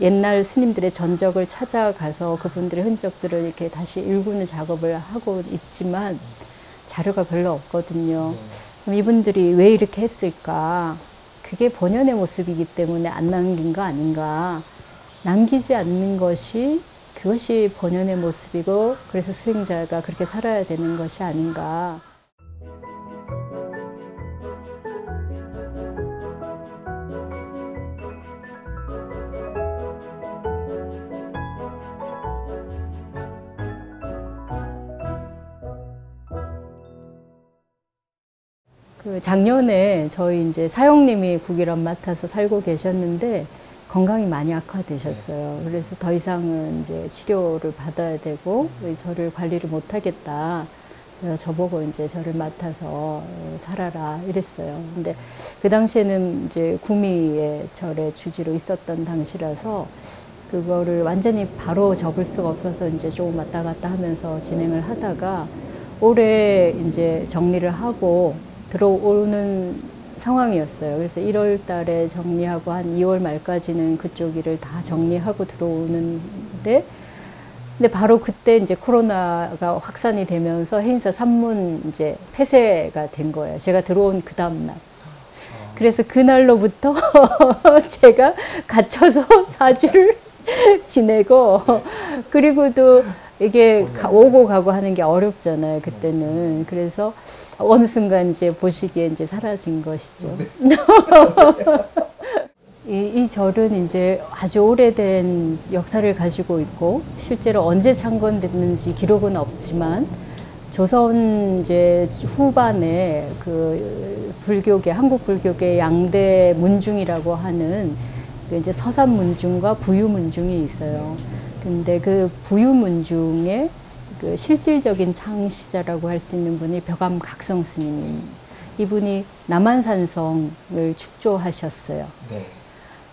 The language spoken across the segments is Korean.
옛날 스님들의 전적을 찾아가서 그분들의 흔적들을 이렇게 다시 일구는 작업을 하고 있지만 자료가 별로 없거든요. 그럼 이분들이 왜 이렇게 했을까? 그게 본연의 모습이기 때문에 안 남긴 거 아닌가? 남기지 않는 것이 그것이 본연의 모습이고 그래서 수행자가 그렇게 살아야 되는 것이 아닌가. 그 작년에 저희 이제 사형님이 국일원 맡아서 살고 계셨는데 건강이 많이 악화되셨어요. 그래서 더 이상은 이제 치료를 받아야 되고 저를 관리를 못 하겠다. 그래서 저보고 이제 저를 맡아서 살아라 이랬어요. 근데 그 당시에는 이제 구미의 절의 주지로 있었던 당시라서 그거를 완전히 바로 접을 수가 없어서 이제 조금 왔다 갔다 하면서 진행을 하다가 올해 이제 정리를 하고 들어오는 상황이었어요. 그래서 1월 달에 정리하고 한 2월 말까지는 그쪽 일을 다 정리하고 들어오는데 근데 바로 그때 이제 코로나가 확산이 되면서 해인사 산문 이제 폐쇄가 된 거예요. 제가 들어온 그 다음 날. 그래서 그날로부터 제가 갇혀서 4주를 지내고 그리고 또 이게 오고 가고 하는 게 어렵잖아요, 그때는. 그래서 어느 순간 이제 보시기에 이제 사라진 것이죠. 이 절은 이제 아주 오래된 역사를 가지고 있고, 실제로 언제 창건됐는지 기록은 없지만, 조선 이제 후반에 그 불교계, 한국 불교계 양대 문중이라고 하는 그 이제 서산 문중과 부유 문중이 있어요. 근데 그 부유 문중의 그 실질적인 창시자라고 할 수 있는 분이 벽암 각성 스님입니다. 이분이 남한산성을 축조하셨어요. 네.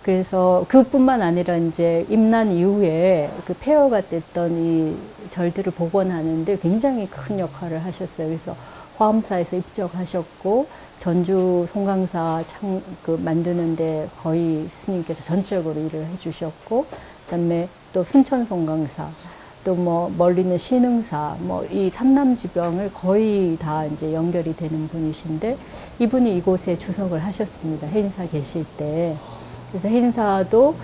그래서 그뿐만 아니라 이제 임난 이후에 그 폐허가 됐던 이 절들을 복원하는데 굉장히 큰 역할을 하셨어요. 그래서 화엄사에서 입적하셨고 전주 송강사 그 만드는데 거의 스님께서 전적으로 일을 해주셨고, 그다음에 또 순천 송강사, 또 뭐 멀리는 신흥사, 뭐 이 삼남지병을 거의 다 이제 연결이 되는 분이신데 이분이 이곳에 주석을 하셨습니다. 해인사 계실 때. 그래서 해인사도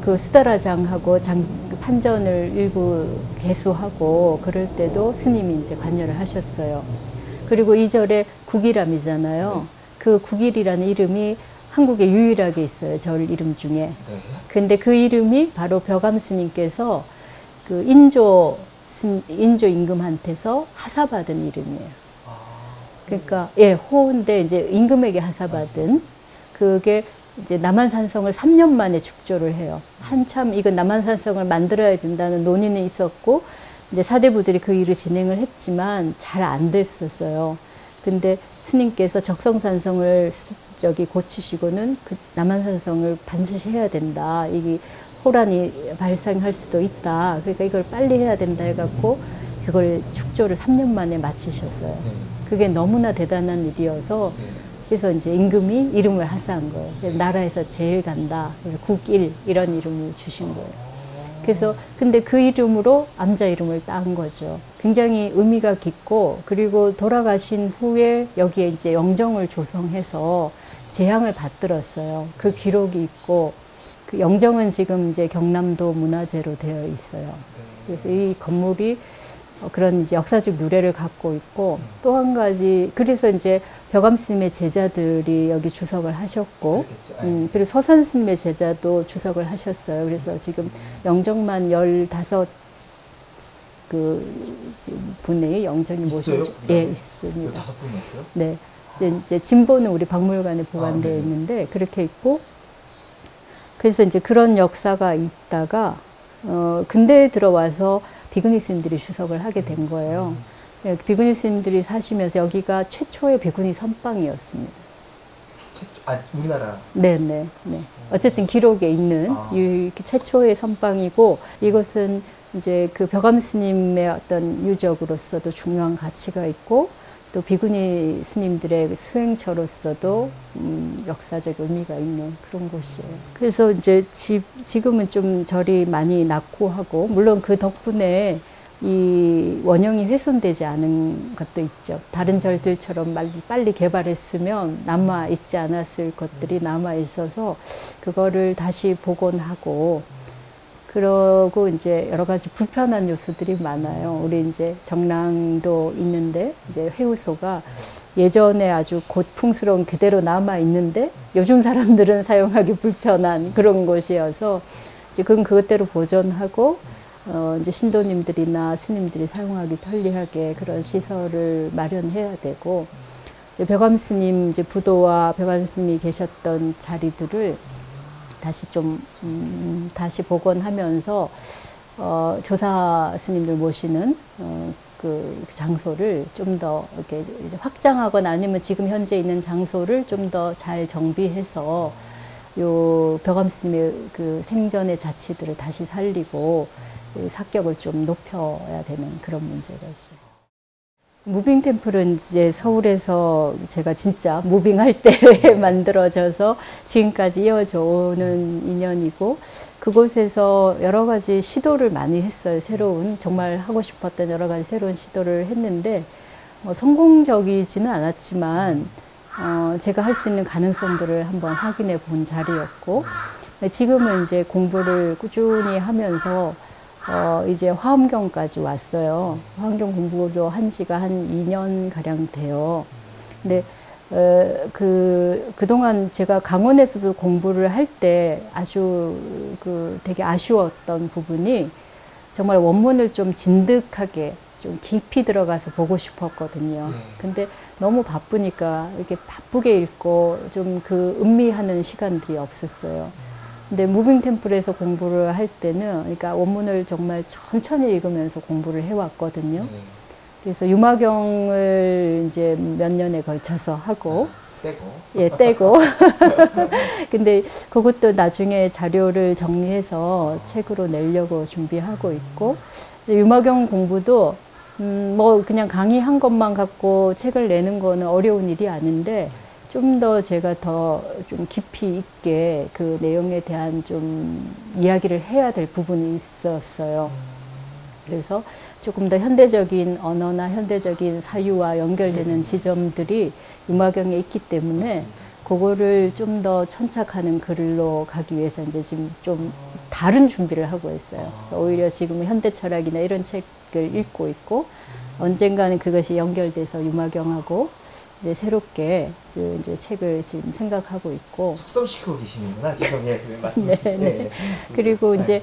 그 수다라장하고 판전을 일부 개수하고 그럴 때도 스님이 이제 관여를 하셨어요. 그리고 이 절에 국일암이잖아요. 그 국일이라는 이름이 한국에 유일하게 있어요. 절 이름 중에. 근데 그 이름이 바로 벽암 스님께서 그 인조 임금한테서 하사받은 이름이에요. 그러니까 예, 호인데 이제 임금에게 하사받은 그게 이제 남한산성을 3년 만에 축조를 해요. 한참 이건 남한산성을 만들어야 된다는 논의는 있었고 이제 사대부들이 그 일을 진행을 했지만 잘 안 됐었어요. 근데 스님께서 적성산성을 고치시고는 그 남한산성을 반드시 해야 된다. 이게 호란이 발생할 수도 있다. 그러니까 이걸 빨리 해야 된다 해갖고 그걸 축조를 3년 만에 마치셨어요. 그게 너무나 대단한 일이어서 그래서 이제 임금이 이름을 하사한 거예요. 나라에서 제일 간다. 그래서 국일 이런 이름을 주신 거예요. 그래서 근데 그 이름으로 암자 이름을 딴 거죠. 굉장히 의미가 깊고 그리고 돌아가신 후에 여기에 이제 영정을 조성해서 제향을 받들었어요. 그 기록이 있고 그 영정은 지금 이제 경남도 문화재로 되어 있어요. 그래서 이 건물이 그런 이제 역사적 유래를 갖고 있고 또 한 가지 그래서 이제 벽암 스님의 제자들이 여기 주석을 하셨고 그리고 서산 스님의 제자도 주석을 하셨어요. 그래서 지금 영정만 15 그 분의 영정이 모셔져 예 있습니다. 15분이었어요? 네. 이제 진보는 우리 박물관에 보관되어 있는데 그렇게 있고 그래서 이제 그런 역사가 있다가 근대에 들어와서 비구니 스님들이 주석을 하게 된 거예요. 비구니 스님들이 사시면서 여기가 최초의 비구니 선방이었습니다. 우리나라? 네네. 네. 어쨌든 기록에 있는 최초의 선방이고 이것은 이제 그 벽암 스님의 어떤 유적으로서도 중요한 가치가 있고 또 비구니 스님들의 수행처로서도 역사적 의미가 있는 그런 곳이에요. 그래서 이제 지금은 좀 절이 많이 낙후하고, 물론 그 덕분에 이 원형이 훼손되지 않은 것도 있죠. 다른 절들처럼 빨리 개발했으면 남아 있지 않았을 것들이 남아 있어서 그거를 다시 복원하고, 그러고 이제 여러 가지 불편한 요소들이 많아요. 우리 이제 정랑도 있는데 이제 해우소가 예전에 아주 고풍스러운 그대로 남아 있는데 요즘 사람들은 사용하기 불편한 그런 곳이어서 지금 그것대로 보존하고 이제 신도님들이나 스님들이 사용하기 편리하게 그런 시설을 마련해야 되고, 벽암 스님 이제 부도와 벽암 스님이 계셨던 자리들을 다시 다시 복원하면서 조사 스님들 모시는 그 장소를 좀 더 이렇게 이제 확장하거나 아니면 지금 현재 있는 장소를 좀 더 잘 정비해서 요 벽암 스님의 그 생전의 자취들을 다시 살리고 그 사격을 좀 높여야 되는 그런 문제가 있어요. 무빙 템플은 이제 서울에서 제가 진짜 무빙할 때 만들어져서 지금까지 이어져 오는 인연이고, 그곳에서 여러 가지 시도를 많이 했어요. 정말 하고 싶었던 여러 가지 새로운 시도를 했는데, 성공적이지는 않았지만, 제가 할 수 있는 가능성들을 한번 확인해 본 자리였고, 지금은 이제 공부를 꾸준히 하면서 이제 화엄경까지 왔어요. 화엄경 공부도 한 지가 한 2년 가량 돼요. 근데 그동안 제가 강원에서도 공부를 할 때 아주 되게 아쉬웠던 부분이, 정말 원문을 좀 진득하게 좀 깊이 들어가서 보고 싶었거든요. 근데 너무 바쁘니까 이렇게 바쁘게 읽고 좀 그 음미하는 시간들이 없었어요. 근데 무빙 템플에서 공부를 할 때는, 그러니까 원문을 정말 천천히 읽으면서 공부를 해왔거든요. 그래서 유마경을 이제 몇 년에 걸쳐서 하고, 떼고. 근데 그것도 나중에 자료를 정리해서 책으로 내려고 준비하고 있고, 유마경 공부도 뭐 그냥 강의한 것만 갖고 책을 내는 거는 어려운 일이 아닌데, 좀 더 제가 더 좀 깊이 있게 그 내용에 대한 좀 이야기를 해야 될 부분이 있었어요. 그래서 조금 더 현대적인 언어나 현대적인 사유와 연결되는 지점들이 유마경에 있기 때문에 그거를 좀 더 천착하는 글로 가기 위해서 이제 지금 좀 다른 준비를 하고 있어요. 오히려 지금 현대 철학이나 이런 책을 읽고 있고, 언젠가는 그것이 연결돼서 유마경하고 이제 새롭게 이제 책을 지금 생각하고 있고. 숙성시키고 계시는구나, 지금. 예, 맞습니다. 네. 그리고 이제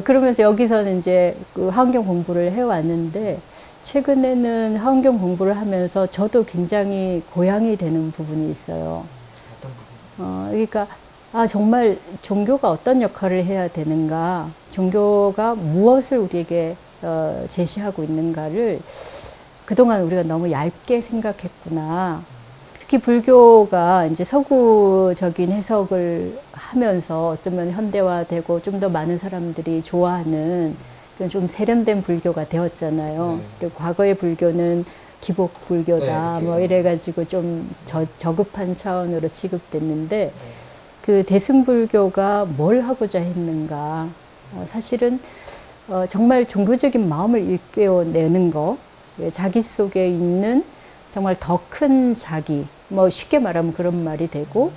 그러면서 여기서는 이제 그 화엄경 공부를 해왔는데, 최근에는 화엄경 공부를 하면서 저도 굉장히 고향이 되는 부분이 있어요. 어떤 부분? 그러니까 정말 종교가 어떤 역할을 해야 되는가, 종교가 무엇을 우리에게 제시하고 있는가를 그동안 우리가 너무 얇게 생각했구나. 특히 불교가 이제 서구적인 해석을 하면서 어쩌면 현대화되고 좀 더 많은 사람들이 좋아하는 그런 좀 세련된 불교가 되었잖아요. 그리고 과거의 불교는 기복 불교다, 뭐 이래가지고 좀 저급한 차원으로 취급됐는데, 그 대승불교가 뭘 하고자 했는가. 사실은 정말 종교적인 마음을 일깨워내는 거, 자기 속에 있는 정말 더 큰 자기, 뭐 쉽게 말하면 그런 말이 되고,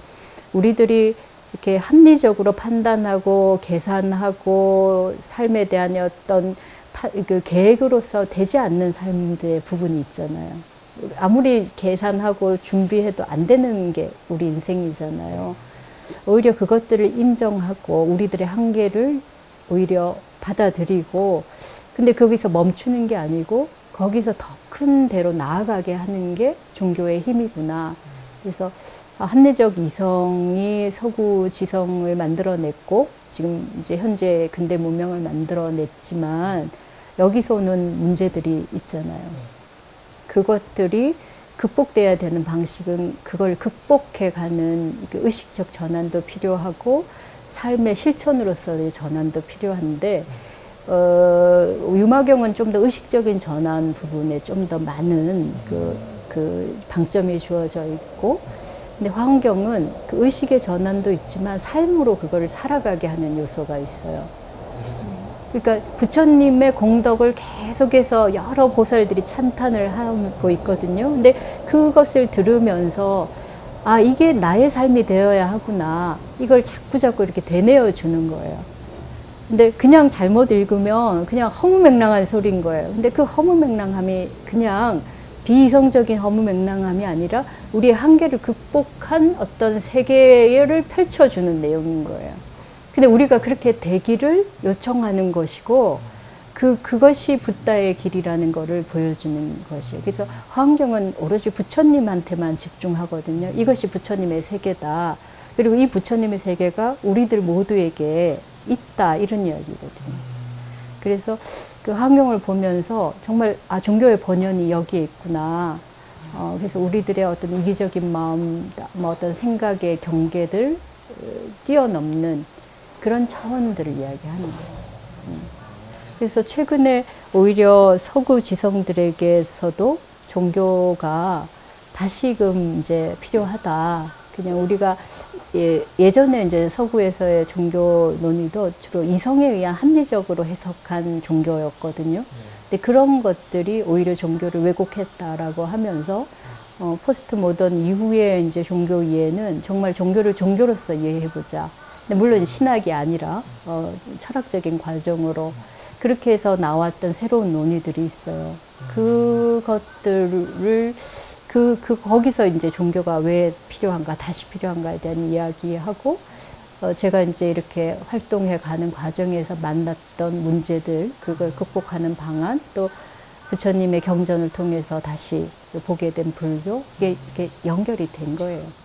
우리들이 이렇게 합리적으로 판단하고 계산하고 삶에 대한 어떤 그 계획으로서 되지 않는 삶들의 부분이 있잖아요. 아무리 계산하고 준비해도 안 되는 게 우리 인생이잖아요. 오히려 그것들을 인정하고 우리들의 한계를 오히려 받아들이고, 근데 거기서 멈추는 게 아니고 거기서 더 큰 데로 나아가게 하는 게 종교의 힘이구나. 그래서 합리적 이성이 서구 지성을 만들어냈고, 지금 이제 현재 근대 문명을 만들어냈지만, 여기서 오는 문제들이 있잖아요. 그것들이 극복돼야 되는 방식은 그걸 극복해가는 의식적 전환도 필요하고, 삶의 실천으로서의 전환도 필요한데, 유마경은 좀 더 의식적인 전환 부분에 좀 더 많은 그 그 방점이 주어져 있고, 근데 화엄경은 그 의식의 전환도 있지만 삶으로 그거를 살아가게 하는 요소가 있어요. 그러니까 부처님의 공덕을 계속해서 여러 보살들이 찬탄을 하고 있거든요. 근데 그것을 들으면서 아, 이게 나의 삶이 되어야 하구나. 이걸 자꾸자꾸 이렇게 되뇌어 주는 거예요. 근데 그냥 잘못 읽으면 그냥 허무맹랑한 소리인 거예요. 근데 그 허무맹랑함이 그냥 비이성적인 허무맹랑함이 아니라 우리의 한계를 극복한 어떤 세계를 펼쳐주는 내용인 거예요. 근데 우리가 그렇게 되기를 요청하는 것이고 그것이 붓다의 길이라는 것을 보여주는 것이에요. 그래서 화엄경은 오로지 부처님한테만 집중하거든요. 이것이 부처님의 세계다. 그리고 이 부처님의 세계가 우리들 모두에게 있다. 이런 이야기거든요. 그래서 그 화엄경을 보면서 정말 아, 종교의 본연이 여기에 있구나. 그래서 우리들의 어떤 이기적인 마음, 뭐 어떤 생각의 경계들 뛰어넘는 그런 차원들을 이야기하는 거예요. 그래서 최근에 오히려 서구 지성들에게서도 종교가 다시금 이제 필요하다. 그냥 우리가 예전에 이제 서구에서의 종교 논의도 주로 이성에 의한 합리적으로 해석한 종교였거든요. 근데 그런 것들이 오히려 종교를 왜곡했다라고 하면서 포스트 모던 이후에 이제 종교 이해는 정말 종교를 종교로서 이해해보자. 근데 물론 이제 신학이 아니라 철학적인 과정으로 그렇게 해서 나왔던 새로운 논의들이 있어요. 그것들을 거기서 이제 종교가 왜 필요한가, 다시 필요한가에 대한 이야기하고 제가 이제 이렇게 활동해 가는 과정에서 만났던 문제들, 그걸 극복하는 방안, 또 부처님의 경전을 통해서 다시 보게 된 불교, 이게 연결이 된 거예요.